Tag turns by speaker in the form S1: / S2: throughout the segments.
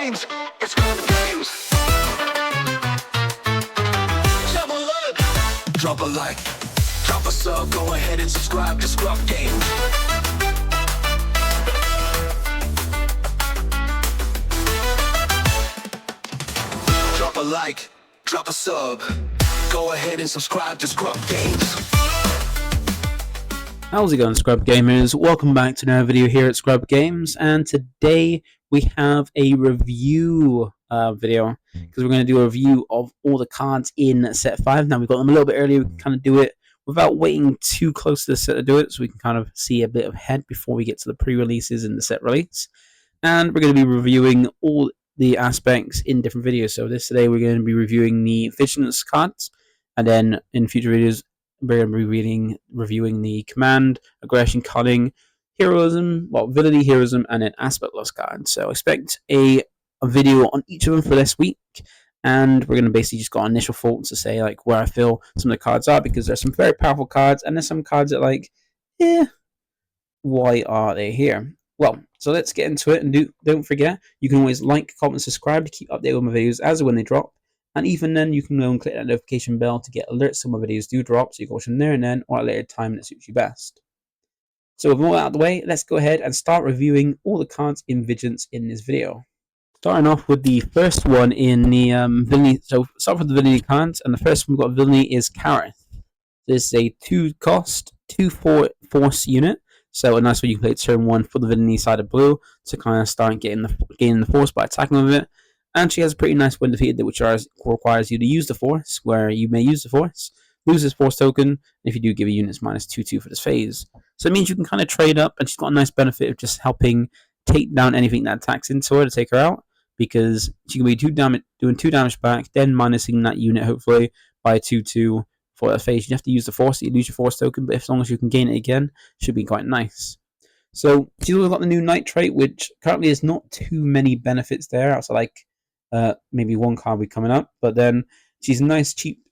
S1: games. It's ScrubGames. Drop a like, drop a sub, go ahead and subscribe to ScrubGames. Drop a like, drop a sub, go ahead and subscribe to ScrubGames.
S2: How's it going, Scrub Gamers? Welcome back to another video here at ScrubGames, and today we have a review video because we're going to do a review of all the cards in set 5. Now we've got them a little bit earlier. We can kind of do it without waiting too close to the set to do it, so we can kind of see a bit ahead before we get to the pre-releases and the set release. And we're going to be reviewing all the aspects in different videos. So today we're going to be reviewing the Vigilance cards, and then in future videos we're going to be reviewing the Command, Aggression, Cunning, Heroism, Villainy, Heroism, and an Aspect Loss card. So expect a video on each of them for this week, and we're going to basically just got initial thoughts to say like where I feel some of the cards are, because there's some very powerful cards, and there's some cards that like, why are they here? Well, so let's get into it, and don't forget, you can always like, comment, subscribe to keep updated on my videos as and when they drop. And even then, you can go and click that notification bell to get alerts when my videos do drop, so you can watch them there and then, or at a later time that suits you best. So with all that out of the way, let's go ahead and start reviewing all the cards in Vigilance in this video. Starting off with the first one in the Villainy. So start with the Villainy cards, and the first one we've got Villainy is Kareth. This is a 2-cost, 2/4 force unit. So a nice way you can play it turn 1 for the Villainy side of blue to kind of start gaining the force by attacking with it. And she has a pretty nice when defeated, which requires you to use the force, where you may use the force, lose this force token, and if you do, give a units -2/2 for this phase. So it means you can kind of trade up, and she's got a nice benefit of just helping take down anything that attacks into her to take her out, because she can be doing 2 damage back, then minusing that unit hopefully by 2/2 for that phase. You have to use the force, you lose your force token, but as long as you can gain it again, should be quite nice. So she's also got the new Knight trait, which currently is not too many benefits there, outside like maybe one card will be coming up, but then she's a nice cheap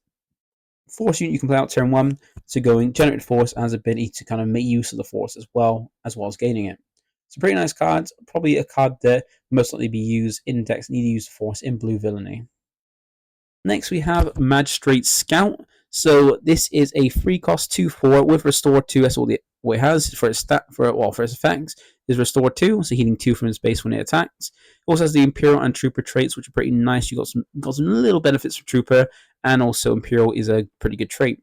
S2: force unit you can play out turn 1 to going generate force as ability to kind of make use of the force as well as gaining it. It's a pretty nice card, probably a card that most likely be used in decks that need to use force in blue Villainy. Next we have Magistrate Scout. So this is a 3-cost 2/4 with Restore 2. That's all it has for its effects is Restore 2, so healing 2 from its base when it attacks. It also has the Imperial and Trooper traits, which are pretty nice. You got some little benefits for Trooper, and also Imperial is a pretty good trait.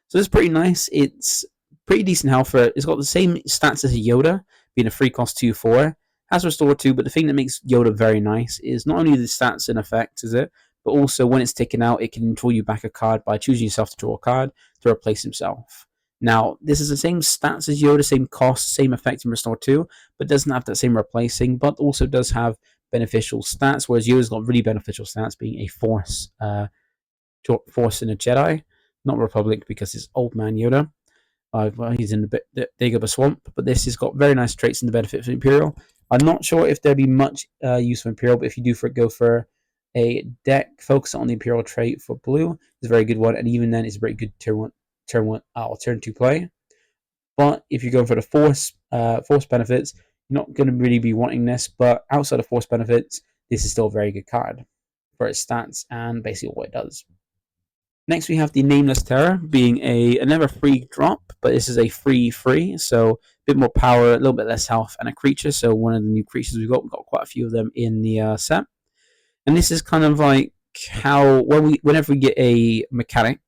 S2: So this is pretty nice. It's pretty decent health for it. It's got the same stats as a Yoda, being a 3-cost 2/4. Has Restore 2, but the thing that makes Yoda very nice is not only the stats and effects, but also when it's taken out, it can draw you back a card by choosing yourself to draw a card to replace himself. Now, this is the same stats as Yoda, same cost, same effect in Restore 2, but doesn't have that same replacing, but also does have beneficial stats, whereas Yoda's got really beneficial stats, being a force in a Jedi, not Republic, because it's old man Yoda. Well, he's in the Dagobah Swamp, but this has got very nice traits and the benefit for Imperial. I'm not sure if there'd be much use for Imperial, but if you do go for a deck focus on the Imperial trait for blue, it's a very good one, and even then it's a very good turn 2 play. But if you're going for the force benefits, you're not going to really be wanting this, but outside of force benefits, this is still a very good card for its stats and basically what it does. Next we have the Nameless Terror, being another free drop, but this is a free, so a bit more power, a little bit less health, and a creature. So one of the new creatures we've got quite a few of them in the set. And this is kind of like how whenever we get a mechanic,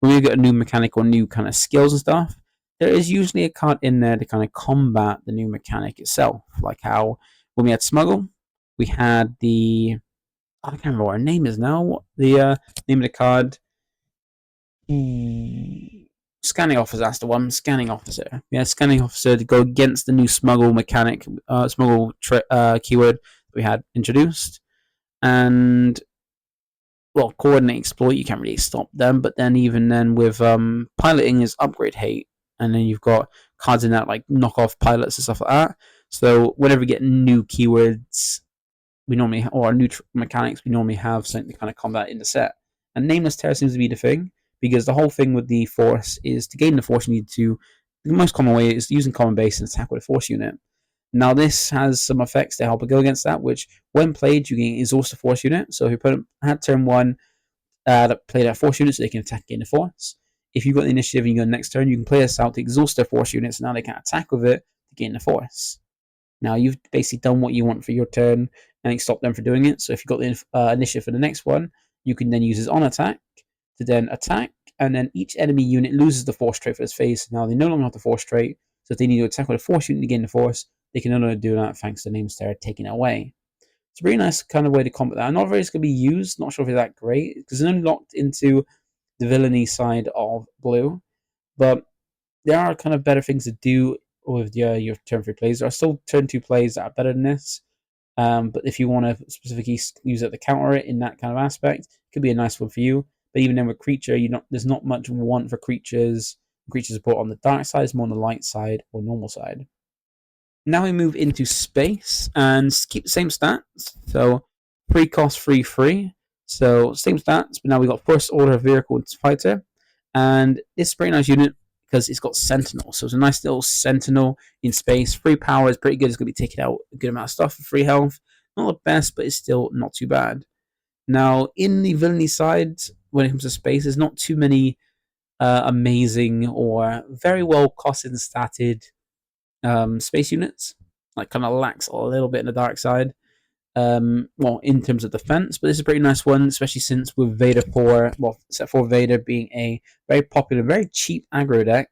S2: when we get a new mechanic or new kind of skills and stuff, there is usually a card in there to kind of combat the new mechanic itself. Like how when we had Smuggle, we had I can't remember what her name is now. The name of the card. Scanning Officer, that's the one. Scanning Officer. Yeah, Scanning Officer to go against the new Smuggle mechanic, keyword that we had introduced. And Coordinate Exploit, you can't really stop them, but then even then with Piloting is Upgrade Hate, and then you've got cards in that like knock off pilots and stuff like that. So whenever we get new keywords, or new mechanics, we normally have something to kind of combat in the set. And Nameless Terror seems to be the thing, because the whole thing with the force is to gain the force you need to. The most common way is using common base and attack with a force unit. Now this has some effects to help it go against that, which when played you can exhaust a force unit. So if your opponent had turn 1 that play that force unit so they can attack gain the force. If you've got the initiative and you go next turn, you can play this out to exhaust their force units, and now they can attack with it to gain the force. Now you've basically done what you want for your turn and stop them from doing it. So if you've got the initiative for the next one, you can then use this on attack to then attack, and then each enemy unit loses the force trait for its phase. Now they no longer have the force trait, so if they need to attack with a force unit to gain the force, they can no longer do that thanks to the name star taking it away. It's a really nice kind of way to combat that. I'm not very it's going to be used, not sure if it's that great, because it's only locked into the villainy side of blue, but there are kind of better things to do with your turn 3 plays. There are still turn 2 plays that are better than this, but if you want to specifically use it to counter it in that kind of aspect, it could be a nice one for you. But even then with creature, there's not much want for creatures. Creature support on the dark side is more on the light side or normal side. Now we move into space and keep the same stats. So 3 cost 3 free. So same stats, but now we got first order vehicle fighter, and it's a pretty nice unit because it's got sentinel. So it's a nice little sentinel in space. Free power is pretty good. It's going to be taking out a good amount of stuff for free health. Not the best, but it's still not too bad. Now in the villainy side, when it comes to space, there's not too many amazing or very well costed and statted space units. Like kind of lacks a little bit in the dark side. Well, in terms of defense, but this is a pretty nice one, especially since with Vader 4, well, set for Vader being a very popular, very cheap aggro deck,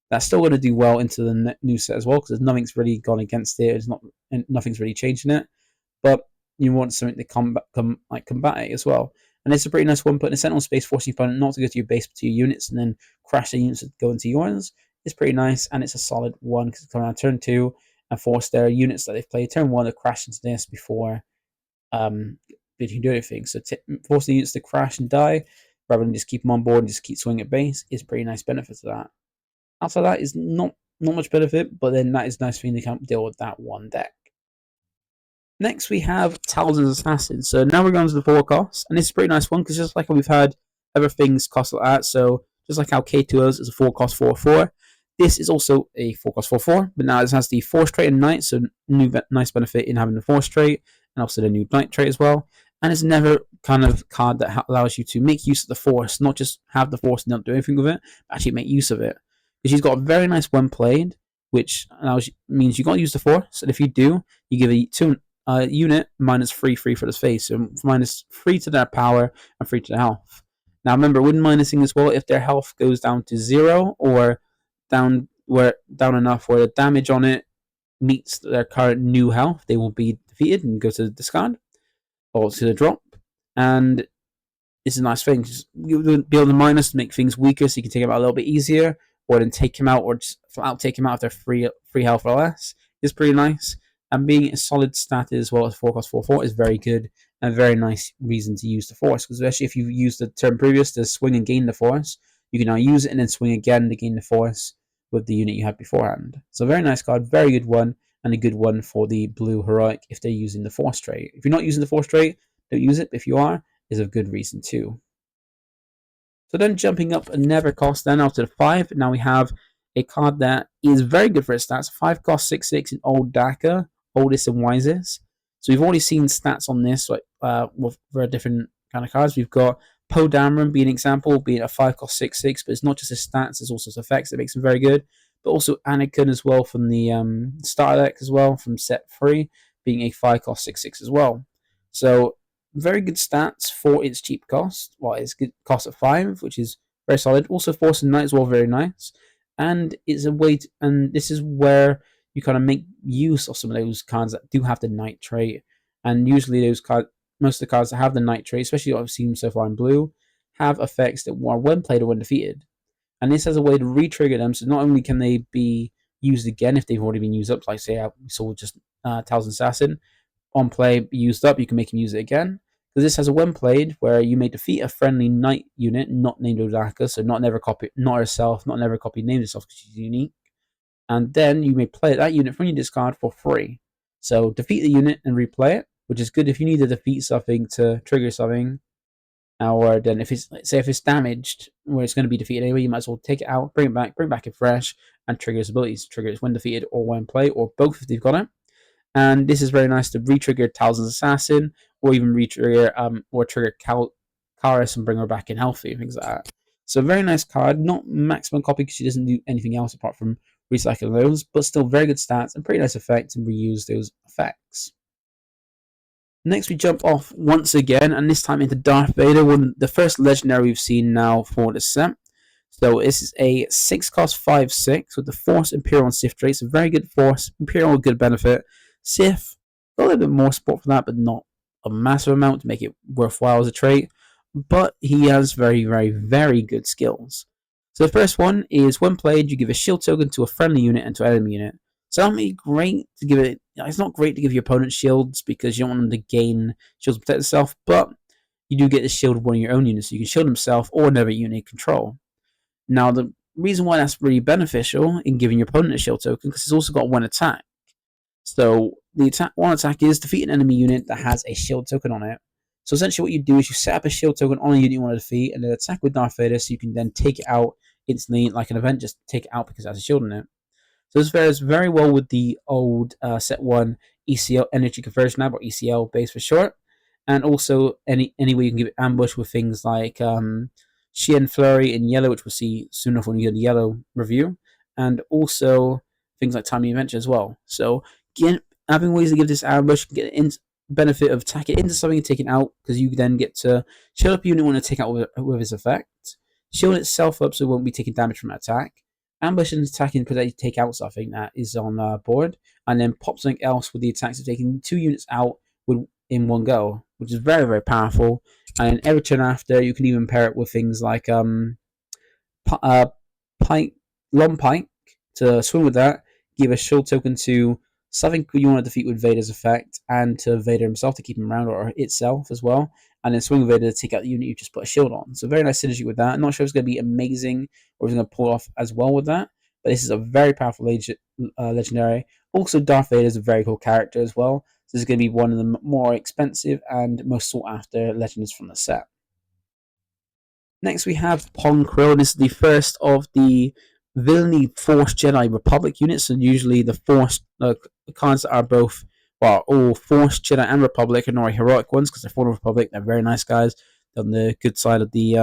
S2: that's still going to do well into the new set as well, because nothing's really gone against it. It's not, nothing's really changing it, but you want something to combat it as well. And it's a pretty nice one, putting a sentinel space, forcing your opponent not to go to your base but to your units, and then crash the units that go into yours. It's pretty nice, and it's a solid one because it's coming on turn 2 and force their units that they've played turn 1 to crash into this before they can do anything. So force the units to crash and die rather than just keep them on board and just keep swinging at base is pretty nice benefit to that. Outside that is not much benefit, but then that is nice for you to deal with that one deck. Next we have Talzin's Assassin. So now we're going to the 4 costs, and this is a pretty nice one because just like we've had other things cost like that, so just like how K2Os is a 4 cost 4/4, this is also a 4 cost 4/4, but now it has the Force trait and Knight, so new nice benefit in having the Force trait, and also the new Knight trait as well. And it's never kind of card that allows you to make use of the Force, not just have the Force and not do anything with it, but actually make use of it. Because she's got a very nice when played, which means you got to use the Force, and if you do, you give a unit -3 for this phase, so -3 to their power and 3 to their health. Now remember, when minusing as well, if their health goes down to 0 or down enough where the damage on it meets their current new health, they will be defeated and go to the discard or to the drop. And it's a nice thing. You'll be able to minus to make things weaker, so you can take them out a little bit easier, or then take him out, or just flat out take him out if they're free health or less. It's pretty nice. And being a solid stat as well as 4 cost 4/4 is very good and a very nice reason to use the Force, because especially if you used the turn previous to swing and gain the Force, you can now use it and then swing again to gain the Force with the unit you had beforehand. So very nice card, very good one, and a good one for the blue heroic if they're using the Force trait. If you're not using the Force trait, don't use it, but if you are, is a good reason too. So then jumping up another cost then after the 5, now we have a card that is very good for its stats. 5 cost 6/6 in Old Daka, Oldest and Wisest. So we've already seen stats on this like with very different kind of cards. We've got Poe Dameron being an example, being a 5 cost 6/6, but it's not just his stats, it's also his effects that makes him very good. But also Anakin as well from the starter deck as well, from set 3, being a 5 cost 6/6 as well. So very good stats for its cheap cost. Well, it's good cost at 5, which is very solid. Also Force and Knight as well, very nice. And it's a way to, and this is where you kind of make use of some of those cards that do have the Knight trait. And usually those cards, most of the cards that have the Knight trait, especially what I've seen so far in blue, have effects that are when played or when defeated. And this has a way to re-trigger them, so not only can they be used again if they've already been used up, like say we saw just Talzin's Assassin, on play used up, you can make him use it again. Because this has a when played where you may defeat a friendly Knight unit not named Odaka, so not herself, not never copy named herself because she's unique. And then you may play that unit from your discard for free. So defeat the unit and replay it, which is good if you need to defeat something to trigger something. Or then if it's damaged, where it's going to be defeated anyway, you might as well take it out, bring it back it fresh, and trigger its abilities. Trigger it when defeated or when play, or both if you've got it. And this is very nice to re-trigger Talzin's Assassin, or even re-trigger or trigger Karis and bring her back in healthy, things like that. So very nice card, not maximum copy because she doesn't do anything else apart from recycling those, but still very good stats and pretty nice effects and reuse those effects. Next we jump off once again, and this time into Darth Vader, the first legendary we've seen now for the set. So this is a 6 cost 5/6 with the Force, Imperial, and Sith traits. A very good Force, Imperial, good benefit. Sith, a little bit more support for that, but not a massive amount to make it worthwhile as a trait. But he has very, very, very good skills. So the first one is when played, you give a shield token to a friendly unit and to an enemy unit. So that would be great to give it. It's not great to give your opponent shields because you don't want them to gain shields to protect themselves, but you do get to shield one of your own units. So you can shield himself or another unit you control. Now, the reason why that's really beneficial in giving your opponent a shield token because it's also got one attack. So the one attack is defeat an enemy unit that has a shield token on it. So essentially what you do is you set up a shield token on a unit you want to defeat and then attack with Darth Vader so you can then take it out instantly like an event, just take it out because it has a shield on it. So this pairs very well with the old set 1 ECL Energy Conversion Lab, or ECL base for short, and also any way you can give it ambush with things like Shein Flurry in yellow, which we'll see soon enough when we get the yellow review, and also things like Timely Adventure as well. So having ways to give this ambush, get in benefit of attacking into something and taking out, because you then get to shield up a unit you want to take out with his effect, shield itself up so it won't be taking damage from an attack, ambush and attacking because they take out something that is on board, and then pop something else with the attacks of taking 2 units out in one go, which is very, very powerful. And every turn after, you can even pair it with things like pike, long pike to swim with that, give a shield token to something you want to defeat with Vader's effect, and to Vader himself to keep him around, or itself as well, and then swing with Vader to take out the unit you just put a shield on. So very nice synergy with that. I'm not sure if it's going to be amazing or if it's going to pull off as well with that, but this is a very powerful legendary. Also, Darth Vader is a very cool character as well. So this is going to be one of the more expensive and most sought after legends from the set. Next we have Pong Krill. This is the first of the Villainy Force Jedi Republic units. So usually the Force cards that are both, well, all Force Jedi and Republic are not heroic ones because they're for the Republic. They're very nice guys. They're on the good side of the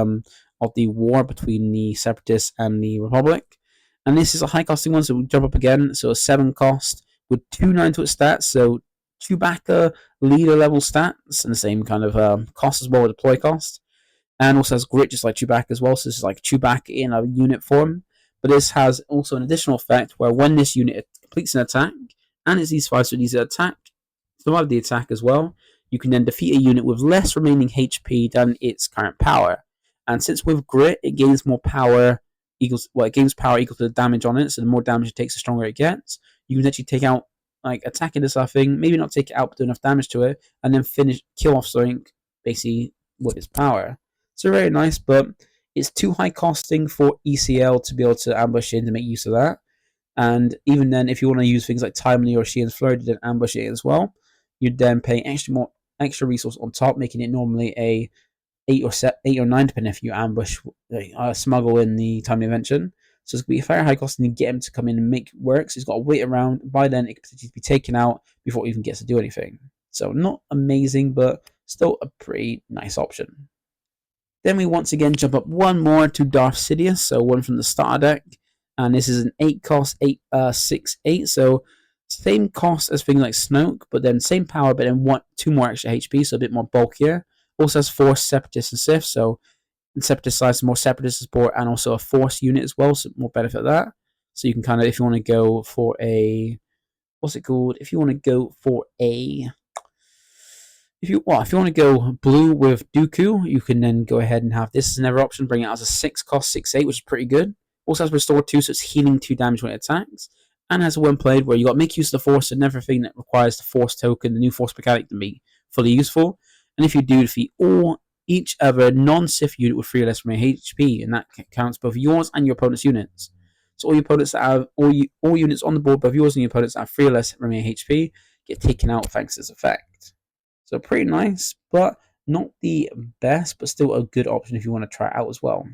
S2: war between the Separatists and the Republic. And this is a high costing one, so we'll jump up again. So a 7 cost with 2 9 to its stats. So Chewbacca leader level stats and the same kind of cost as well with deploy cost. And also has grit just like Chewbacca as well. So this is like Chewbacca in a unit form. But this has also an additional effect where when this unit completes an attack, and it's these 5, so these attack, survive the attack as well, you can then defeat a unit with less remaining HP than its current power. And since with grit, it gains more power it gains power equal to the damage on it, so the more damage it takes, the stronger it gets. You can actually take out, like, attack into something, maybe not take it out, but do enough damage to it, and then kill off something, basically, with its power. So very nice, but it's too high costing for ECL to be able to ambush in to make use of that. And even then, if you want to use things like Timely or Sheehan's Flurry to then ambush it as well, you'd then pay extra resource on top, making it normally a 8 or 9, depending if you ambush smuggle in the Timely Invention. So it's going to be very high costing to get him to come in and make work. So he's got to wait around. By then, it could potentially be taken out before he even gets to do anything. So not amazing, but still a pretty nice option. Then we once again jump up one more to Darth Sidious, so one from the starter deck. And this is an 8 cost, 6/8. So same cost as things like Snoke, but then same power, but then 2 more extra HP, so a bit more bulkier. Also has Force, Separatists, and Sith, so the Separatist side is more Separatist support, and also a Force unit as well, so more benefit of that. So you can kind of, if you want to go for a, what's it called? If you want to go for a, if you want to go blue with Dooku, you can then go ahead and have this as another option, bring it out as a 6 cost, 6/8, which is pretty good. Also has Restore 2, so it's healing 2 damage when it attacks. And has a when played where you got to make use of the Force and everything that requires the Force token, the new Force mechanic, to be fully useful. And if you do, defeat each other non-Sith unit with 3 or less remaining HP, and that counts both yours and your opponent's units. So all your opponents that have all units on the board, both yours and your opponents that have 3 or less remaining HP, get taken out thanks to this effect. So pretty nice, but not the best, but still a good option if you want to try it out as well.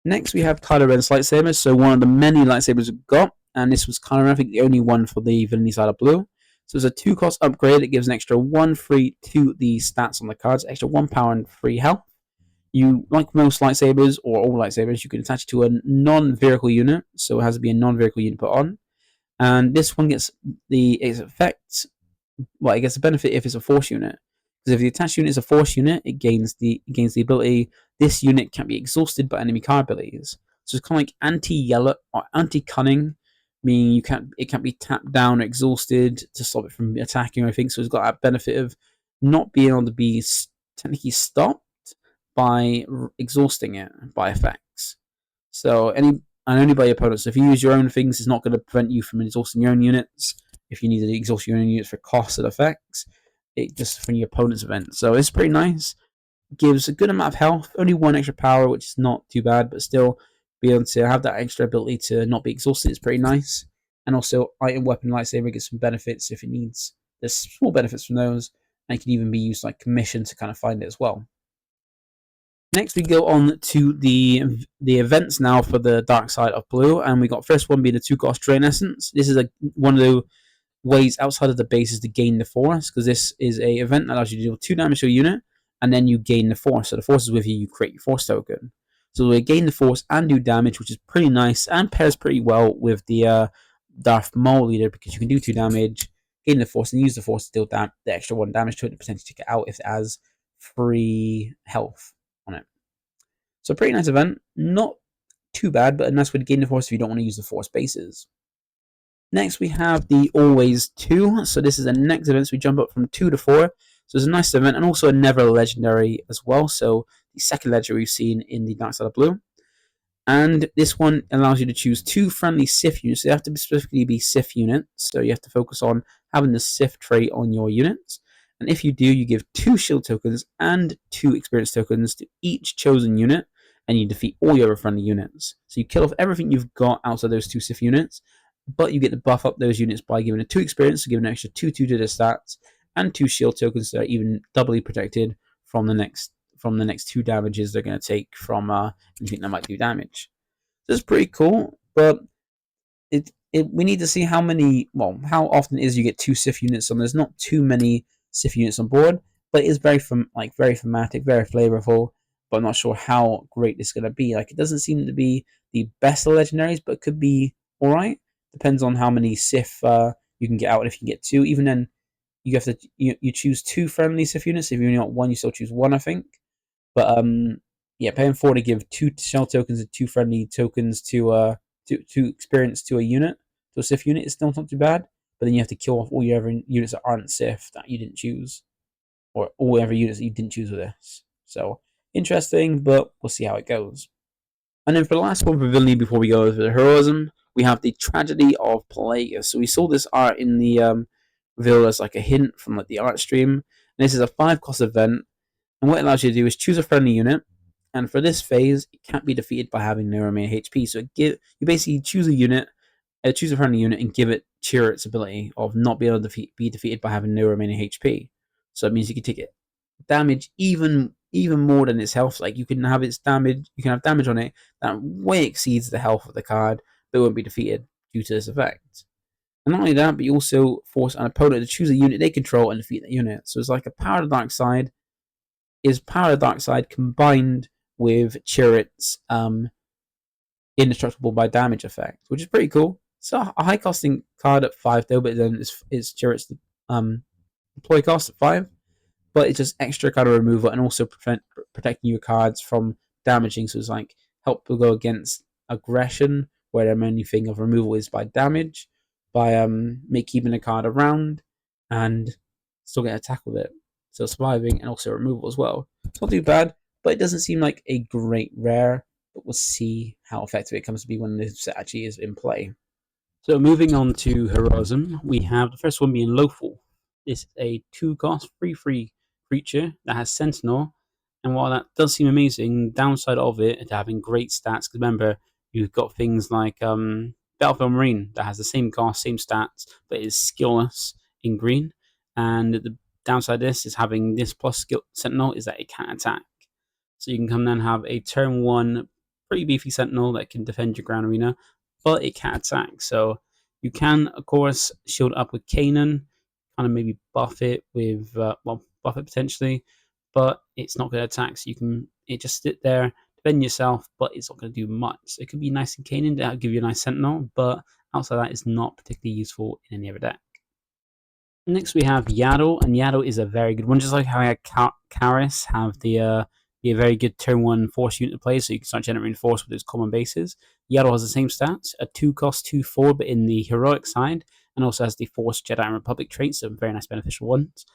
S2: Next we have Kylo Ren's lightsabers, so one of the many lightsabers we've got, and this was Kylo Ren, I think the only one for the villainy side of blue. So it's a 2-cost upgrade. It gives an extra 1 free to the stats on the cards, extra 1 power and 3 health. You, like most lightsabers or all lightsabers, you can attach it to a non-vehicle unit, so it has to be a non-vehicle unit put on. And this one gets its effects. Well, it gets a benefit if it's a force unit. Because if the attached unit is a force unit, it gains the ability. This unit can't be exhausted by enemy card abilities. So it's kind of like anti-yellow or anti-cunning, meaning it can't be tapped down or exhausted to stop it from attacking or anything. So it's got that benefit of not being able to be technically stopped by exhausting it by effects. So only by your opponents. So if you use your own things, it's not going to prevent you from exhausting your own units. If you need to exhaust your own units for costs and effects, it just from your opponent's event. So it's pretty nice. Gives a good amount of health, only 1 extra power, which is not too bad, but still be able to have that extra ability to not be exhausted is pretty nice. And also, item, weapon, lightsaber gets some benefits if it needs. There's small benefits from those, and it can even be used like commission to kind of find it as well. Next, we go on to the events now for the Dark Side of Blue, and we got first one being the 2-cost Drain Essence. This is one of the ways outside of the bases to gain the Force, because this is a event that allows you to deal 2 damage to a unit, and then you gain the Force. So the Force is with you, you create your Force token. So we gain the Force and do damage, which is pretty nice, and pairs pretty well with the Darth Maul leader, because you can do 2 damage, gain the Force, and use the Force to deal the extra 1 damage to it, to potentially take it out if it has free health on it. So pretty nice event, not too bad, but a nice way to gain the Force if you don't want to use the Force bases. Next, we have the Always 2. So this is the next event, so we jump up from 2 to 4. So it's a nice event, and also a Never Legendary as well. So the second legendary we've seen in the Dark Side of Blue. And this one allows you to choose 2 friendly Sith units. They have to specifically be Sith units, so you have to focus on having the Sith trait on your units. And if you do, you give 2 shield tokens and 2 experience tokens to each chosen unit, and you defeat all your other friendly units. So you kill off everything you've got outside those 2 Sith units, but you get to buff up those units by giving a 2 experience, so giving an extra 2 to their stats, and 2 shield tokens that are even doubly protected from the next 2 damages they're going to take from anything that might do damage. So it's pretty cool, but we need to see how often it is you get 2 Sith units on. There's not too many Sith units on board, but it is very thematic, very flavorful. But I'm not sure how great it's going to be. Like, it doesn't seem to be the best of legendaries, but it could be alright. Depends on how many Sith you can get out, and if you can get 2. Even then, you have to you choose 2 friendly Sith units. If you only want 1, you still choose 1, I think. But yeah, paying 4 to give 2 shell tokens and 2 friendly tokens to experience to a unit, to a Sith unit, is still not too bad. But then you have to kill off all your other units that aren't Sith that you didn't choose, or all other units that you didn't choose with this. So interesting, but we'll see how it goes. And then for the last one for Villainy before we go over the Heroism, we have the Tragedy of Plagueis. So we saw this art in the reveal as like a hint from like the art stream. And this is a 5-cost event, and what it allows you to do is choose a friendly unit. And for this phase, it can't be defeated by having no remaining HP. So you basically choose a unit, choose a friendly unit, and give it Chirrut's ability of not being able to be defeated by having no remaining HP. So it means you can take it damage even more than its health. Like, you can have damage on it that way exceeds the health of the card, but it won't be defeated due to this effect. And not only that, but you also force an opponent to choose a unit they control and defeat that unit. So it's like a Power of the Dark Side combined with Chirrut's indestructible by damage effect, which is pretty cool. It's a high costing card at 5 though, but then it's Chirrut's deploy cost at 5. But it's just extra kind of removal, and also protecting your cards from damaging. So it's like help to go against aggression, where the only thing of removal is by damage, by keeping a card around and still get attack with it. So surviving and also removal as well. It's not too bad, but it doesn't seem like a great rare. But we'll see how effective it comes to be when this set actually is in play. So moving on to Heroism, we have the first one being Lothal. This is a 2-cost free creature that has Sentinel, and while that does seem amazing, downside of it is having great stats. Because remember, you've got things like Battlefield Marine that has the same cost, same stats, but is skillless in green. And the downside of this is having this plus skill Sentinel is that it can't attack. So you can come then have a turn 1 pretty beefy Sentinel that can defend your ground arena, but it can't attack. So you can, of course, shield up with Kanan. kind of maybe buff it with, well, buff it potentially, but it's not going to attack. So it just sit there, defend yourself, but it's not going to do much. So it could be nice and caning to give you a nice sentinel, but outside that, it's not particularly useful in any other deck. Next we have Yaddle, and Yaddle is a very good one. Just like how I had Karis have be a very good turn 1 force unit to play, so you can start generating force with its common bases. Yaddle has the same stats, a 2-cost 2/4, but in the heroic side, and also has the Force, Jedi, and Republic traits, so very nice beneficial ones.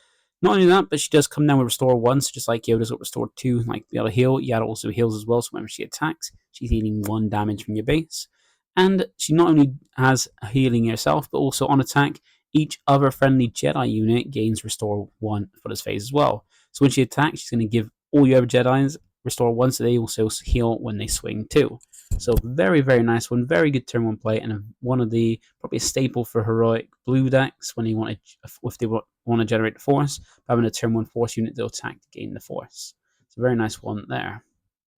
S2: Not only that, but she does come down with Restore 1, so just like Yoda's got Restore 2, like be able to heal, Yaddle also heals as well, so whenever she attacks, she's healing 1 damage from your base. And she not only has healing herself, but also on attack, each other friendly Jedi unit gains Restore 1 for this phase as well. So when she attacks, she's going to give all your other Jedis Restore 1, so they also heal when they swing too. So very, very nice one. Very good turn 1 play, and one of the probably a staple for heroic blue decks when if they want to generate the force, having a turn 1 force unit to attack to gain the force. It's a very nice one there.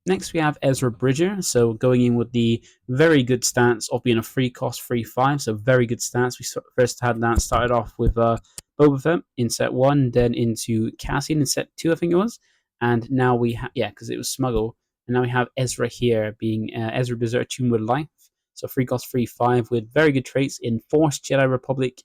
S2: Next, we have Ezra Bridger. So going in with the very good stats of being a 3-cost 3/5. So very good stats. We first had that started off with Boba Fett in set 1, then into Cassian in set 2, I think it was. And now we have, yeah, because it was Smuggle. And now we have Ezra here being Ezra Bridger tuned with life. So 3-cost 3/5 with very good traits in Force, Jedi Republic,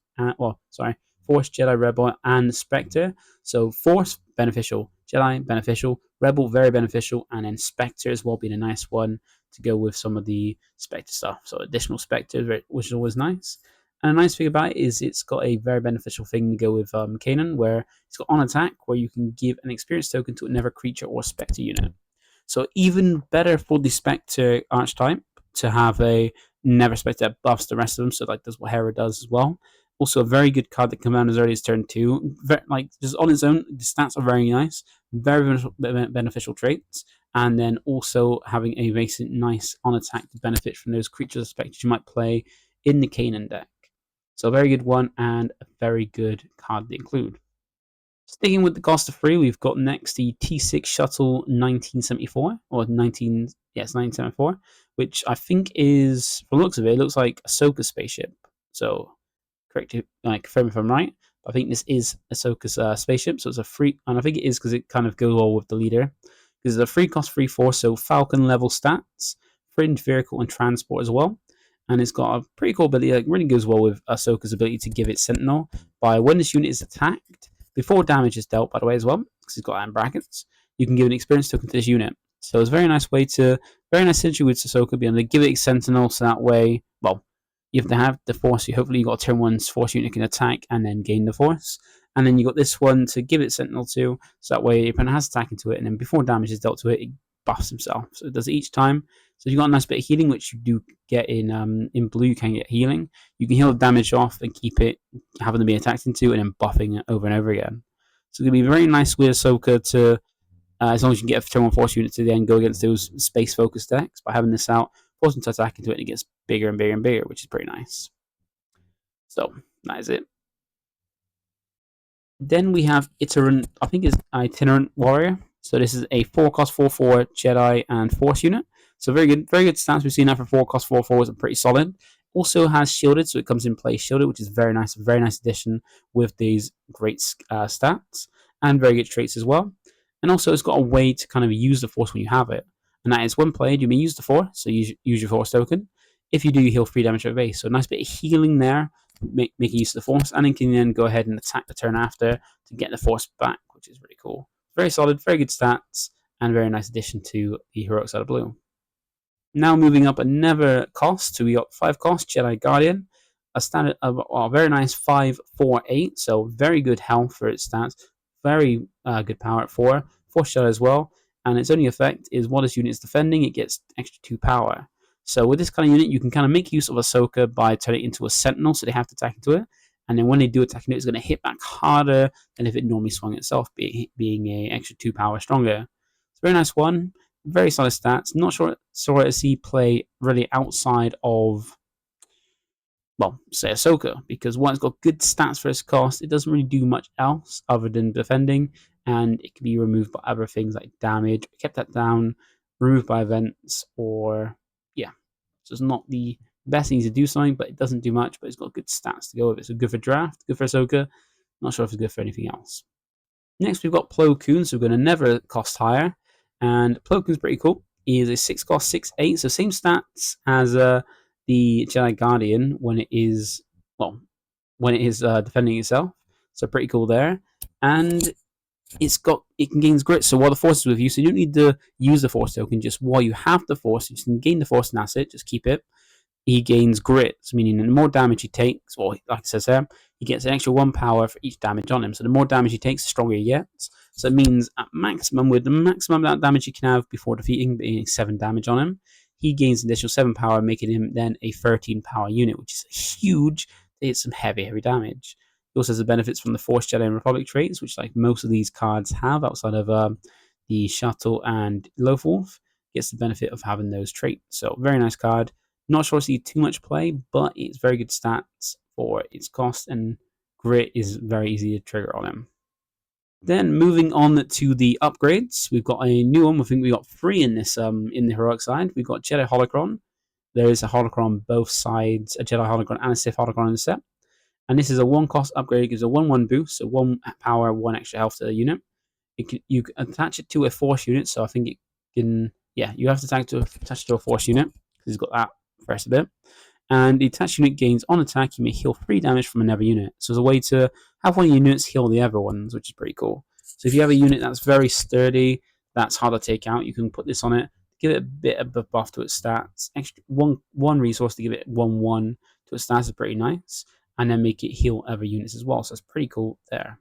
S2: Force, Jedi Rebel, and Spectre. So Force, beneficial. Jedi, beneficial. Rebel, very beneficial. And then Spectre as well being a nice one to go with some of the Spectre stuff. So additional Spectre, which is always nice. And a nice thing about it is it's got a very beneficial thing to go with Kanan, where it's got on attack, where you can give an experience token to another creature or Spectre unit. So even better for the Spectre archetype to have a never Spectre that buffs the rest of them. So like that's what Hera does as well. Also, a very good card that comes out as early as turn 2. Like just on its own, the stats are very nice, very beneficial traits, and then also having a very nice on attack to benefit from those creatures or specters you might play in the Kanan deck. So a very good one and a very good card to include. Sticking with the cost of 3, we've got next the T6 Shuttle 1974, or 1974, which I think is, from the looks of it, looks like Ahsoka's spaceship. So correct, like confirm if I'm right. I think this is Ahsoka's spaceship, so it's a free, and I think it is because it kind of goes well with the leader. Because it's a 3-cost 3/4, so Falcon level stats, fringe vehicle and transport as well, and it's got a pretty cool ability. Like really goes well with Ahsoka's ability to give it Sentinel by when this unit is attacked before damage is dealt. By the way, as well, because it's got that in brackets, you can give an experience token to this unit. So it's a very nice way to very nice synergy with Ahsoka, being able to give it Sentinel, so that way, well, you have to have the force. Hopefully, you got a turn 1 force unit can attack and then gain the force. And then you got this one to give it Sentinel to, so that way your opponent has attack into it, and then before damage is dealt to it, it buffs himself. So it does it each time. So you got a nice bit of healing, which you do get in blue. You can get healing. You can heal the damage off and keep it having to be attacked into, and then buffing it over and over again. So it's gonna be very nice with Ahsoka to. As long as you can get a turn 1 force unit to then go against those space focused decks by having this out, forcing to attack into it, and it gets bigger and bigger and bigger, which is pretty nice. So that is it. Then we have Itinerant, I think it's Itinerant Warrior. So this is a 4-cost 4/4 Jedi and Force unit. So very good stats. We've seen that for 4-cost 4/4s are pretty solid. Also has shielded, so it comes in play shielded, which is very nice addition with these great stats and very good traits as well. And also it's got a way to kind of use the force when you have it. And that is when played, you may use the force, so use your force token. If you do, you heal 3 damage at base. So a nice bit of healing there, making use of the force, and then can then go ahead and attack the turn after to get the force back, which is really cool. Very solid, very good stats, and very nice addition to the heroic side of blue. Now moving up another cost, so we got 5-cost Jedi Guardian, a very nice 5/4/8, so very good health for its stats, very good power at 4, Force Jedi as well, and its only effect is while this unit is defending, it gets extra 2 power. So with this kind of unit, you can kind of make use of Ahsoka by turning it into a Sentinel, so they have to attack into it. And then when they do attack into it, it's going to hit back harder than if it normally swung itself, being a extra 2 power stronger. It's a very nice one, very solid stats. Not sure to see play really outside of, well, say Ahsoka, because one, it's got good stats for its cost. It doesn't really do much else other than defending, and it can be removed by other things like damage, kept that down, removed by events, or yeah. So it's not the best thing to do something, but it doesn't do much, but it's got good stats to go with it. So good for draft, good for Ahsoka. Not sure if it's good for anything else. Next, we've got Plo Koon, so we're going to never cost higher. And Plo Koon's pretty cool. He is a 6 cost 6/8, so same stats as the Jedi Guardian when it is defending itself. So pretty cool there. And it can gain grit, so while the force is with you, so you don't need to use the force token, just while you have the force, you can gain the force and asset, just keep it. He gains grit, meaning the more damage he takes, or like it says there, he gets an extra 1 power for each damage on him. So the more damage he takes, the stronger he gets. So it means at maximum, with the maximum amount of damage you can have before defeating, being 7 damage on him, he gains an additional 7 power, making him then a 13 power unit, which is huge. It's some heavy damage. He also has the benefits from the Force Jedi and Republic traits, which like most of these cards have outside of the Shuttle and Lothwolf. Gets the benefit of having those traits. So very nice card. Not sure I see too much play, but it's very good stats for its cost, and grit is very easy to trigger on him. Then moving on to the upgrades, we've got a new one. I think we got 3 in this in the heroic side. We've got Jedi Holocron. There is a Holocron on both sides, a Jedi Holocron and a Sith Holocron in the set. And this is a 1 cost upgrade. It gives a 1/1 boost, so 1 power, 1 extra health to the unit. You can attach it to a Force unit, so I think it can. Yeah, you have to attach it to a Force unit because it's got that first a bit. And the attached unit gains on attack, you may heal 3 damage from another unit. So it's a way to have one of your units heal the other ones, which is pretty cool. So if you have a unit that's very sturdy, that's hard to take out, you can put this on it, give it a bit of a buff to its stats. Extra one resource to give it 1/1 to its stats is pretty nice. And then make it heal other units as well. So it's pretty cool there.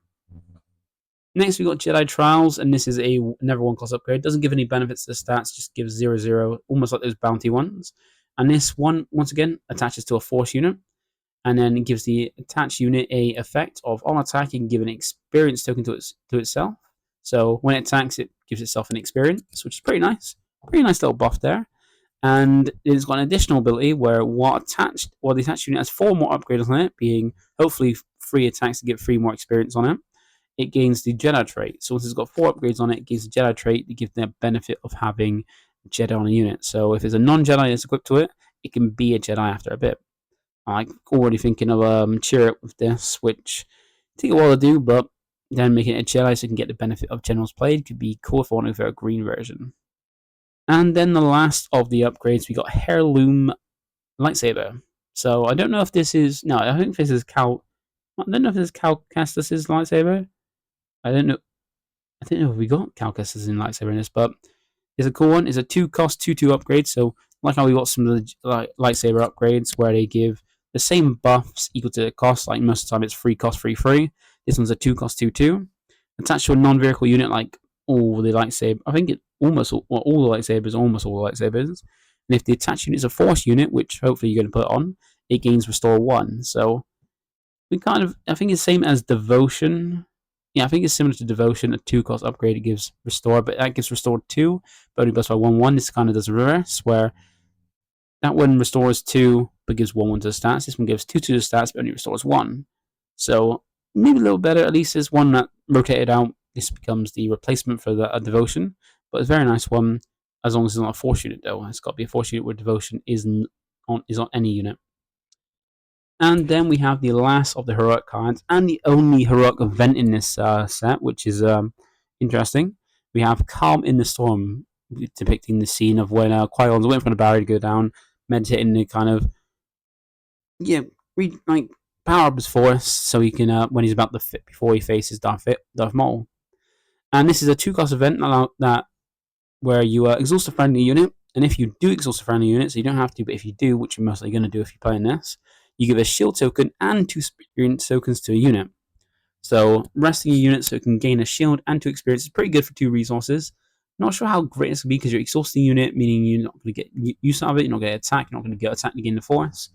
S2: Next, we've got Jedi Trials, and this is a never 1 cost upgrade. Doesn't give any benefits to the stats, just gives 0/0, almost like those bounty ones. And this one, once again, attaches to a Force unit, and then it gives the attached unit a effect of on attack, you can give an experience token to itself. So when it attacks, it gives itself an experience, which is pretty nice. Pretty nice little buff there. And it's got an additional ability where the attached unit has 4 more upgrades on it, being hopefully 3 attacks to get 3 more experience on it. It gains the Jedi trait. So once it's got 4 upgrades on it, it gains the Jedi trait to give the benefit of having Jedi on a unit. So if there's a non-Jedi that's equipped to it, it can be a Jedi after a bit. I'm already thinking of cheer it with this, which take a while to do, but then making it a Jedi so you can get the benefit of Generals Played could be cool if I want to go for a green version. And then the last of the upgrades, we got Heirloom Lightsaber. So I don't know if this is I think this is Cal. I don't know if this is Cal Kestis' lightsaber. I don't know if we got Cal Kestis' lightsaber in this, but it's a cool one. It's a 2 cost 2/2 upgrade. So like how we got some of the lightsaber upgrades where they give the same buffs equal to the cost. Like most of the time, it's 3 cost 3/3. This one's a 2 cost 2/2. Attached to a non-vehicle unit like all the lightsaber. I think all the lightsabers, almost all the lightsabers. And if the attached unit is a Force unit, which hopefully you're going to put on, it gains Restore 1. So I think it's the same as Devotion. Yeah, I think it's similar to Devotion. A 2 cost upgrade, it gives Restore, but that gives Restore 2, but only buffs by 1/1. This kind of does reverse, where that one restores 2, but gives 1/1 to the stats. This one gives 2 to the stats, but only restores 1. So maybe a little better. At least there's one that rotated out. This becomes the replacement for the Devotion, but it's a very nice one as long as it's not a Force unit though. It's got to be a Force unit where Devotion is on any unit. And then we have the last of the heroic cards and the only heroic event in this set, which is interesting. We have Calm in the Storm, depicting the scene of when Qui-Gon's waiting for the barrier to go down, meditating to kind of power up his force so he can when he's about to fit before he faces Darth Maul. And this is a 2 cost event where you exhaust a friendly unit, and if you do exhaust a friendly unit, so you don't have to, but if you do, which you're mostly going to do if you're playing this, you give a shield token and 2 experience tokens to a unit. So resting a unit so it can gain a shield and 2 experience is pretty good for 2 resources. Not sure how great this will be because you're exhausting a unit, meaning you're not going to get use out of it, you're not going to attack, you're not going to get attacked to gain the force.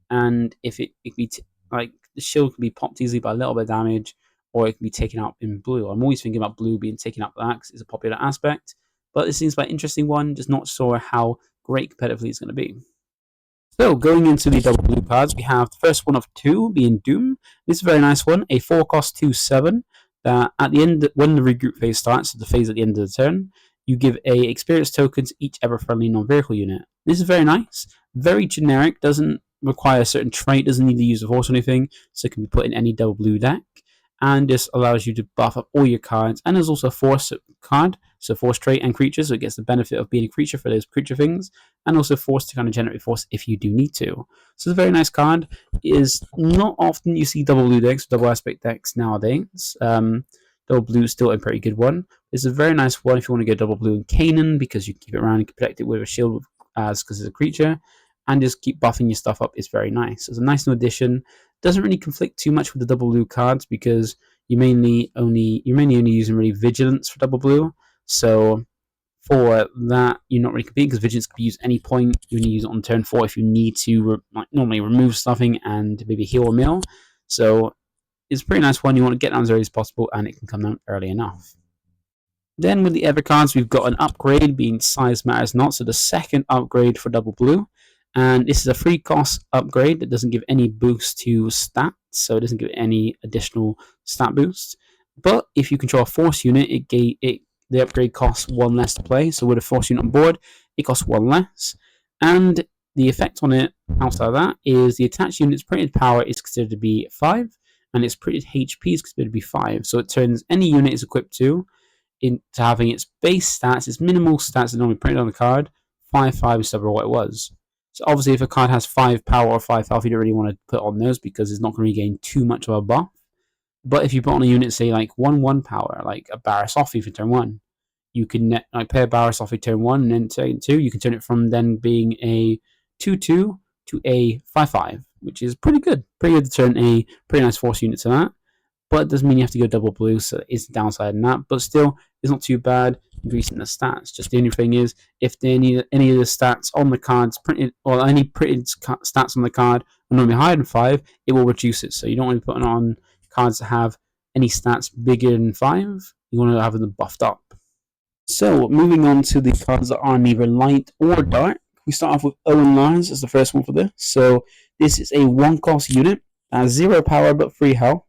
S2: And if it can be the shield can be popped easily by a little bit of damage, or it can be taken out in blue. I'm always thinking about blue being taken out by that because it's a popular aspect. But this seems like an interesting one, just not sure how great competitively it's going to be. So going into the double blue cards, we have the first one of 2 being Doom. This is a very nice one, a 4 cost 2/7 that at the end, when the regroup phase starts, so the phase at the end of the turn, you give a experience token to each ever friendly non-vehicle unit. This is very nice, very generic, doesn't require a certain trait, doesn't need to use a force or anything, so it can be put in any double blue deck. and this allows you to buff up all your cards. And there's also a force card, so force trait and creature, so it gets the benefit of being a creature for those creature things, and also force to kind of generate force if you do need to. So it's a very nice card. It is not often you see double blue decks, double aspect decks nowadays. Double blue is still a pretty good one. It's a very nice one if you want to go double blue in Canaan, because you can keep it around and can protect it with a shield because it's a creature, and just keep buffing your stuff up. It's very nice. It's a nice new addition. Doesn't really conflict too much with the double blue cards because you're mainly only using really Vigilance for double blue. So for that, you're not really competing because Vigilance can be used at any point. You only use it on turn 4 if you need to normally remove stuffing and maybe heal or mill. So it's a pretty nice one. You want to get down as early as possible, and it can come down early enough. Then with the other cards, we've got an upgrade being Size Matters Not, so the second upgrade for double blue. And this is a free cost upgrade that doesn't give any boost to stats, so it doesn't give any additional stat boost. But if you control a force unit, the upgrade costs 1 less to play. So with a force unit on board, it costs 1 less. And the effect on it outside of that is the attached unit's printed power is considered to be 5, and its printed HP is considered to be 5. So it turns any unit it's equipped to into having its base stats, its minimal stats that are normally printed on the card, 5/5 instead of what it was. So obviously if a card has 5 power or 5 health, you don't really want to put on those because it's not going to regain too much of a buff. But if you put on a unit, say like 1/1 power, like a Barasofi for turn 1, you can play a Barasofi turn 1 and then turn 2, you can turn it from then being a 2/2 to a 5/5, which is pretty good. Pretty good to turn a pretty nice force unit to that. But it doesn't mean you have to go double blue, so it's the downside in that. But still, it's not too bad increasing the stats. Just the only thing is, if any of the stats on the cards printed, or any printed stats on the card are normally higher than 5, it will reduce it. So you don't want to be putting on cards that have any stats bigger than 5. You want to have them buffed up. So moving on to the cards that are neither light or dark. We start off with Owen Lars as the first one for this. So this is a 1-cost unit, has 0 power but 3 health.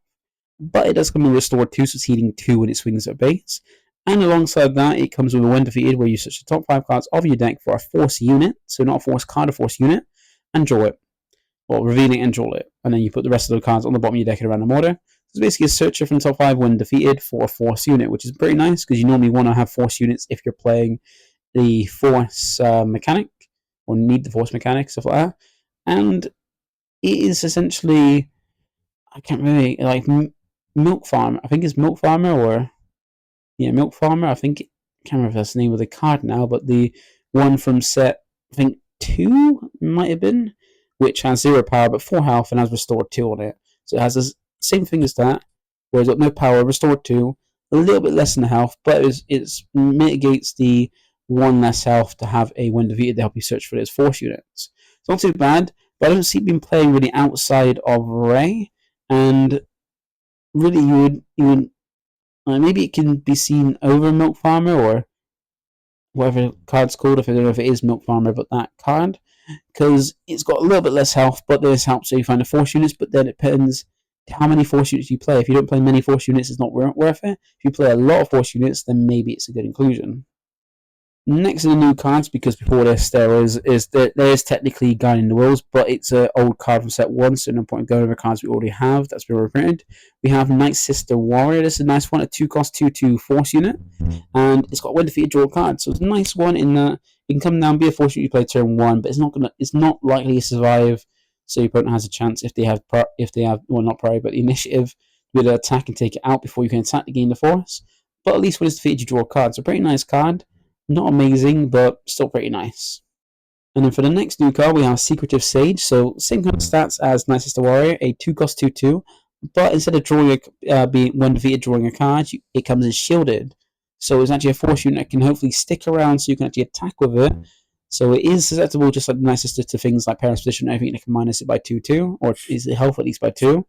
S2: But it does come with Restore 2, so it's healing 2 when it swings at base. And alongside that, it comes with a When Defeated, where you search the top 5 cards of your deck for a Force unit, so not a Force card, a Force unit, and draw it. Well, reveal it and draw it. And then you put the rest of the cards on the bottom of your deck in a random order. So it's basically a searcher from the top 5 when defeated for a Force unit, which is pretty nice, because you normally want to have Force units if you're playing the Force mechanic, or need the Force mechanic, stuff like that. And it is essentially, I can't really, like, Milk Farmer. I think it's Milk Farmer, or Milk Farmer. I think, I can't remember if that's the name of the card now, but the one from set, I think 2 might have been, which has 0 power but 4 health and has Restore 2 on it. So it has the same thing as that, whereas it's got no power, Restore 2, a little bit less than the health, but it mitigates the 1 less health to have a When Defeated to help you search for those Force units. It's not too bad, but I don't see it being playing really outside of Ray, and really you would maybe it can be seen over Milk Farmer, or whatever the card's called. If I don't know if it is Milk Farmer, but that card, because it's got a little bit less health, but there's help so you find the Force units. But then it depends how many Force units you play. If you don't play many Force units, it's not worth it. If you play a lot of Force units, then maybe it's a good inclusion. Next in the new cards, because before this there is technically Guiding the Wills, but it's an old card from set 1, so no point in going over cards we already have that's been reprinted. We have Night Sister Warrior. This is a nice one, a 2-cost 2/2 Force unit, and it's got When Defeated, draw a card. So it's a nice one in that it can come down, be a Force unit you play turn 1, but it's not likely to survive. So your opponent has a chance if they have not priority, but the initiative with an attack and take it out before you can attack to gain the Force. But at least when it's defeated, you draw a card. So a pretty nice card. Not amazing, but still pretty nice. And then for the next new card, we have Secretive Sage. So same kind of stats as Night Sister Warrior, a 2-cost 2/2, but instead of drawing when defeated drawing a card, it comes in shielded. So it's actually a Force unit that can hopefully stick around, so you can actually attack with it. So it is susceptible, just like Night Sister, to things like Parent's Position and everything that can minus it by 2/2, or is it health at least by 2.